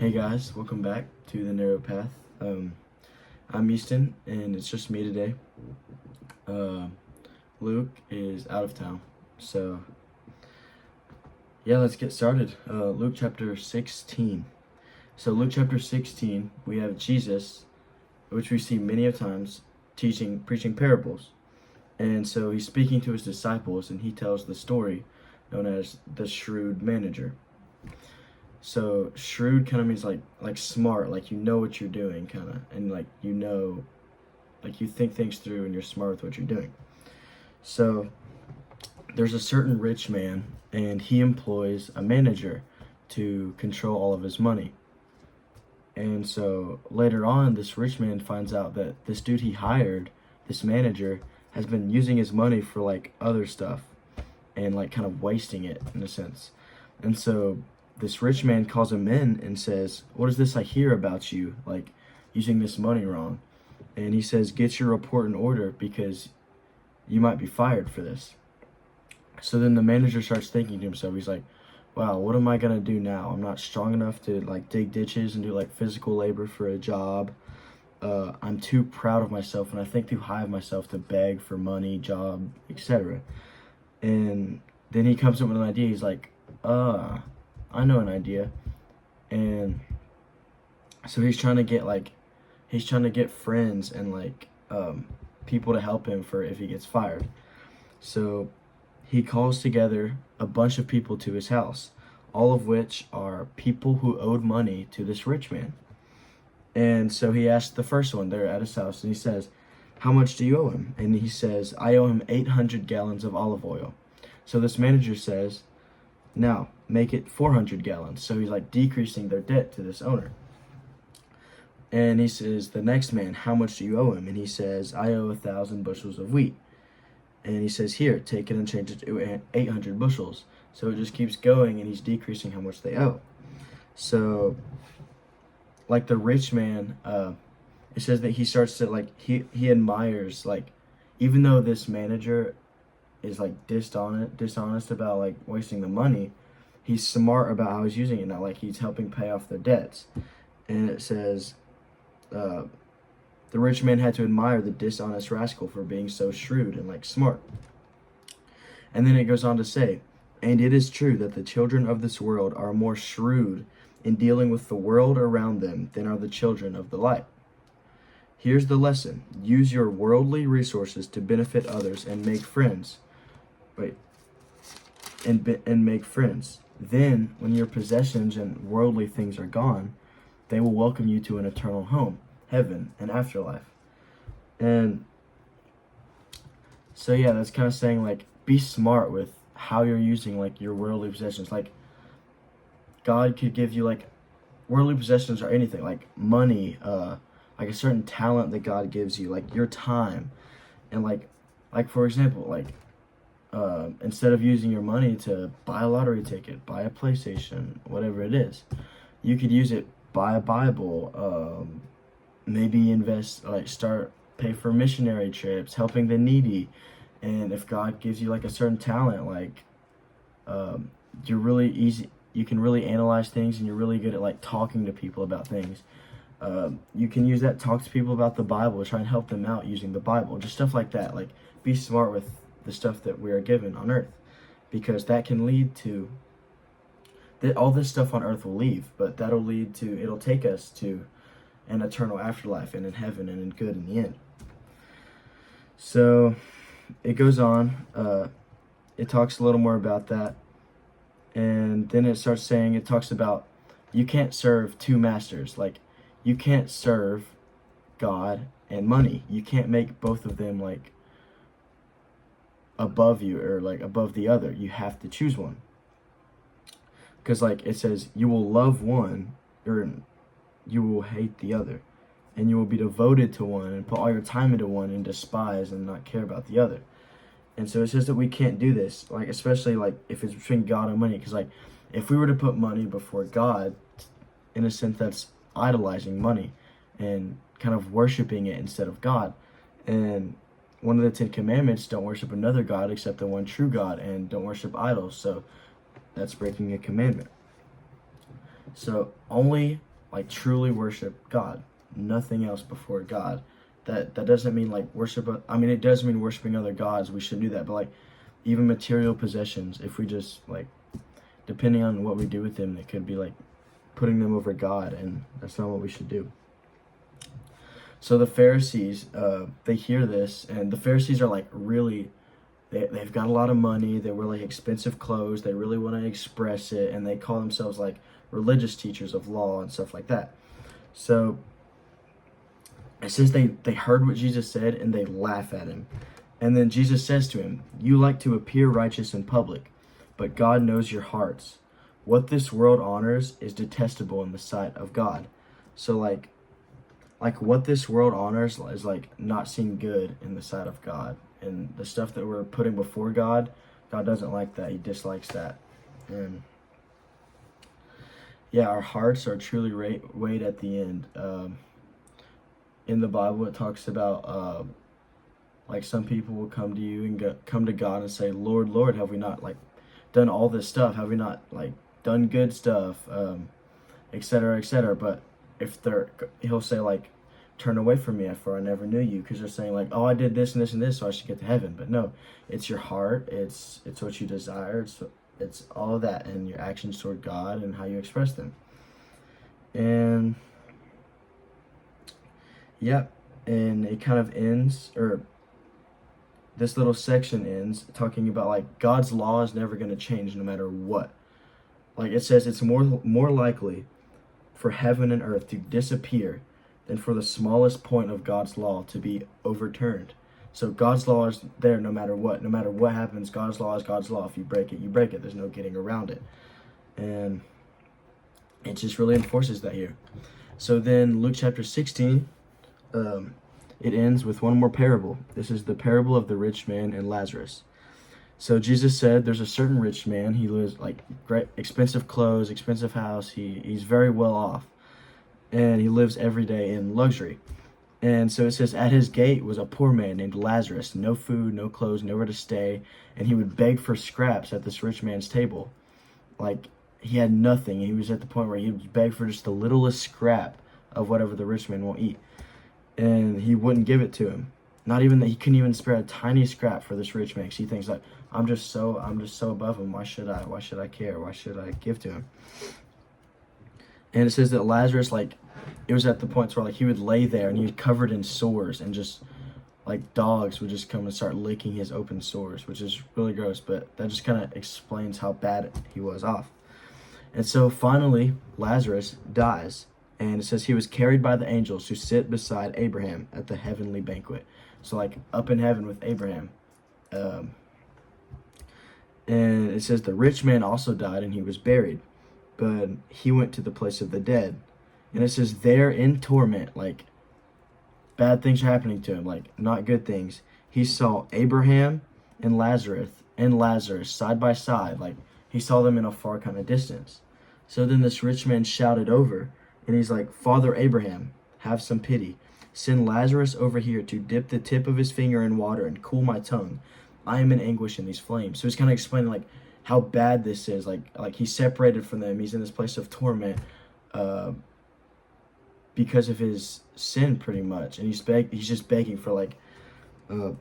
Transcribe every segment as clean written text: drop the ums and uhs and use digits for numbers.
Hey guys, welcome back to the Narrow Path. I'm Easton, and it's just me today. Luke is out of town, so yeah, let's get started. Luke chapter 16. So Luke chapter 16, we have Jesus, which we see many of times, preaching parables. And so he's speaking to his disciples, and he tells the story known as the shrewd manager. So shrewd kind of means like smart, like you know what you're doing, kind of, and like like you think things through and you're smart with what you're doing. So there's a certain rich man, and he employs a manager to control all of his money. And so later on, this rich man finds out that this dude he hired, this manager, has been using his money for like other stuff and like kind of wasting it in a sense. And so this rich man calls him in and says, "What is this I hear about you, like using this money wrong?" And he says, "Get your report in order because you might be fired for this." So then the manager starts thinking to himself, he's like, "Wow, what am I gonna do now? I'm not strong enough to like dig ditches and do like physical labor for a job. I'm too proud of myself and I think too high of myself to beg for money, job, etc." And then he comes up with an idea. He's like, I know an idea. And so he's trying to get friends and like people to help him for if he gets fired. So he calls together a bunch of people to his house, all of which are people who owed money to this rich man. And so he asked the first one, they're at his house, and he says, "How much do you owe him?" And he says, "I owe him 800 gallons of olive oil." So this manager says, "Now make it 400 gallons. So he's like decreasing their debt to this owner. And he says, the next man, "How much do you owe him?" And he says, "I owe 1,000 bushels of wheat." And he says, "Here, take it and change it to 800 bushels. So it just keeps going, and he's decreasing how much they owe. So like the rich man, it says that he starts to like, he admires, like, even though this manager is like dishonest about like wasting the money, he's smart about how he's using it now. Like he's helping pay off their debts. And it says, the rich man had to admire the dishonest rascal for being so shrewd and like smart. And then it goes on to say, "And it is true that the children of this world are more shrewd in dealing with the world around them than are the children of the light. Here's the lesson. Use your worldly resources to benefit others and make friends." And make friends. Then, when your possessions and worldly things are gone, they will welcome you to an eternal home, heaven, and afterlife. And so yeah, that's kind of saying like, be smart with how you're using like your worldly possessions. Like God could give you like worldly possessions or anything, like money, like a certain talent that God gives you, like your time, and like for example, like instead of using your money to buy a lottery ticket, buy a PlayStation, whatever it is, you could use it, buy a Bible, maybe invest, like pay for missionary trips, helping the needy. And if God gives you like a certain talent, like you can really analyze things, and you're really good at like talking to people about things. You can use that, talk to people about the Bible, try and help them out using the Bible, just stuff like that. Like be smart with the stuff that we are given on earth, because that can lead to that all this stuff on earth will leave, but it'll take us to an eternal afterlife and in heaven and in good in the end. So it goes on, it talks a little more about that, and then it talks about you can't serve two masters. Like you can't serve God and money. You can't make both of them like above you or like above the other. You have to choose one, because like it says, you will love one or you will hate the other, and you will be devoted to one and put all your time into one and despise and not care about the other. And so it says that we can't do this, like especially like if it's between God and money, because like if we were to put money before God, in a sense that's idolizing money and kind of worshiping it instead of God. And one of the 10 commandments, don't worship another God except the one true God, and don't worship idols. So that's breaking a commandment. So only like truly worship God, nothing else before God. That doesn't mean like worship. I mean, it does mean worshiping other gods. We shouldn't do that. But like even material possessions, if we just like, depending on what we do with them, it could be like putting them over God, and that's not what we should do. So the Pharisees, they hear this, and the Pharisees are like really, they've got a lot of money, they wear like expensive clothes, they really want to express it, and they call themselves like religious teachers of law and stuff like that. So it says they heard what Jesus said and they laugh at him. And then Jesus says to him, "You like to appear righteous in public, but God knows your hearts. What this world honors is detestable in the sight of God." So like what this world honors is like not seen good in the sight of God. And the stuff that we're putting before God, God doesn't like that. He dislikes that. And yeah, our hearts are truly weighed at the end. In the Bible, it talks about like some people will come to you and come to God and say, "Lord, Lord, have we not like done all this stuff? Have we not like done good stuff, etc., etc." But if he'll say like, "Turn away from me, for I never knew you," because they're saying like, "Oh, I did this and this and this, so I should get to heaven." But no, it's your heart, it's what you desire, it's all of that, and your actions toward God and how you express them. And yeah, and it kind of ends, or this little section ends talking about like God's law is never going to change no matter what. Like it says, it's more likely for heaven and earth to disappear than for the smallest point of God's law to be overturned. So God's law is there no matter what. No matter what happens, God's law is God's law. If you break it, you break it. There's no getting around it. And it just really enforces that here. So then Luke chapter 16, it ends with one more parable. This is the parable of the rich man and Lazarus. So Jesus said there's a certain rich man. He lives like great expensive clothes, expensive house. He's very well off. And he lives every day in luxury. And so it says, at his gate was a poor man named Lazarus, no food, no clothes, nowhere to stay, and he would beg for scraps at this rich man's table. Like, he had nothing. He was at the point where he would beg for just the littlest scrap of whatever the rich man won't eat. And he wouldn't give it to him. Not even that, he couldn't even spare a tiny scrap for this rich man, because he thinks like, I'm just so above him. Why should I care? Why should I give to him? And it says that Lazarus, like, it was at the point where like he would lay there and he was covered in sores, and just like dogs would just come and start licking his open sores, which is really gross, but that just kind of explains how bad he was off. And so finally Lazarus dies, and it says he was carried by the angels who sit beside Abraham at the heavenly banquet. So like up in heaven with Abraham. And it says the rich man also died and he was buried, but he went to the place of the dead. And it says there in torment, like bad things are happening to him, like not good things. He saw Abraham and Lazarus side by side, like he saw them in a far kind of distance. So then this rich man shouted over, and he's like, "Father Abraham, have some pity. Send Lazarus over here to dip the tip of his finger in water and cool my tongue. I am in anguish in these flames." So he's kind of explaining like how bad this is. Like he's separated from them. He's in this place of torment because of his sin, pretty much. And he's just begging for like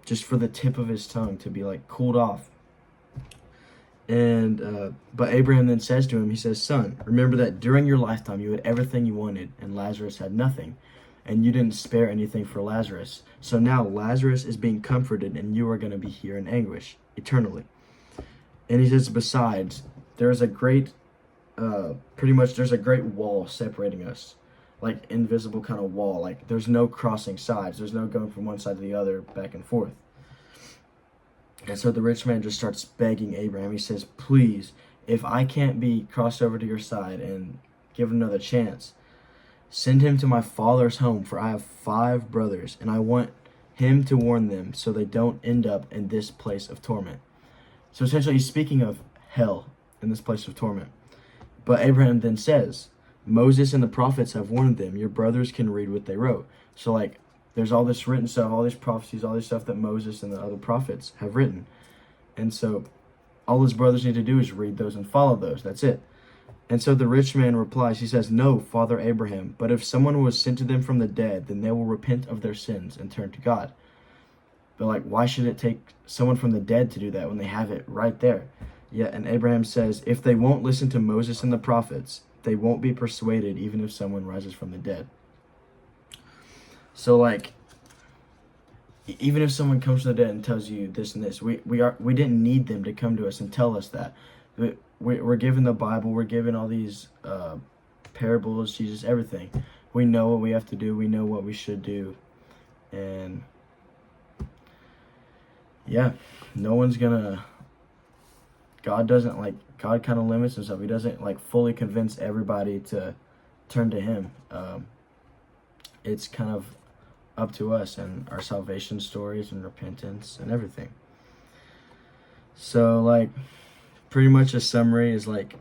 just for the tip of his tongue to be like cooled off. And but Abraham then says to him, he says, "Son, remember that during your lifetime you had everything you wanted, and Lazarus had nothing, and you didn't spare anything for Lazarus. So now Lazarus is being comforted, and you are going to be here in anguish eternally." And he says, besides, there's a great there's a great wall separating us, like invisible kind of wall. Like there's no crossing sides. There's no going from one side to the other back and forth. And so the rich man just starts begging Abraham. He says, "Please, if I can't be crossed over to your side and give another chance, send him to my father's home, for I have 5 brothers, and I want him to warn them so they don't end up in this place of torment." So essentially he's speaking of hell in this place of torment. But Abraham then says, "Moses and the prophets have warned them. Your brothers can read what they wrote." So like there's all this written stuff, all these prophecies, all this stuff that Moses and the other prophets have written. And so all his brothers need to do is read those and follow those. That's it. And so the rich man replies, he says, "No, Father Abraham, but if someone was sent to them from the dead, then they will repent of their sins and turn to God." But like, why should it take someone from the dead to do that when they have it right there? Yeah, and Abraham says, if they won't listen to Moses and the prophets, they won't be persuaded even if someone rises from the dead. So like, even if someone comes from the dead and tells you this and this, we didn't need them to come to us and tell us that. We're given the Bible, we're given all these parables, Jesus, everything. We know what we have to do, we know what we should do, and yeah, no one's gonna, God kind of limits himself. He doesn't like fully convince everybody to turn to him. It's kind of up to us and our salvation stories and repentance and everything. So like, pretty much a summary is like,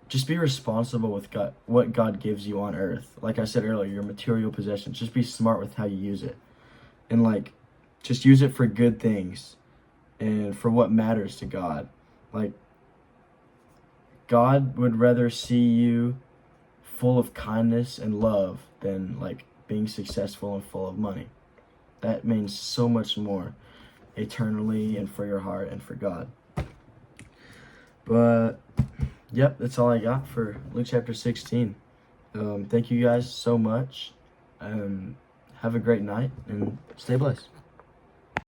just be responsible with God, what God gives you on earth. Like I said earlier, your material possessions, just be smart with how you use it. And like, just use it for good things and for what matters to God. Like, God would rather see you full of kindness and love than like being successful and full of money. That means so much more eternally and for your heart and for God. But yep, that's all I got for Luke chapter 16. Thank you guys so much. Have a great night and stay blessed.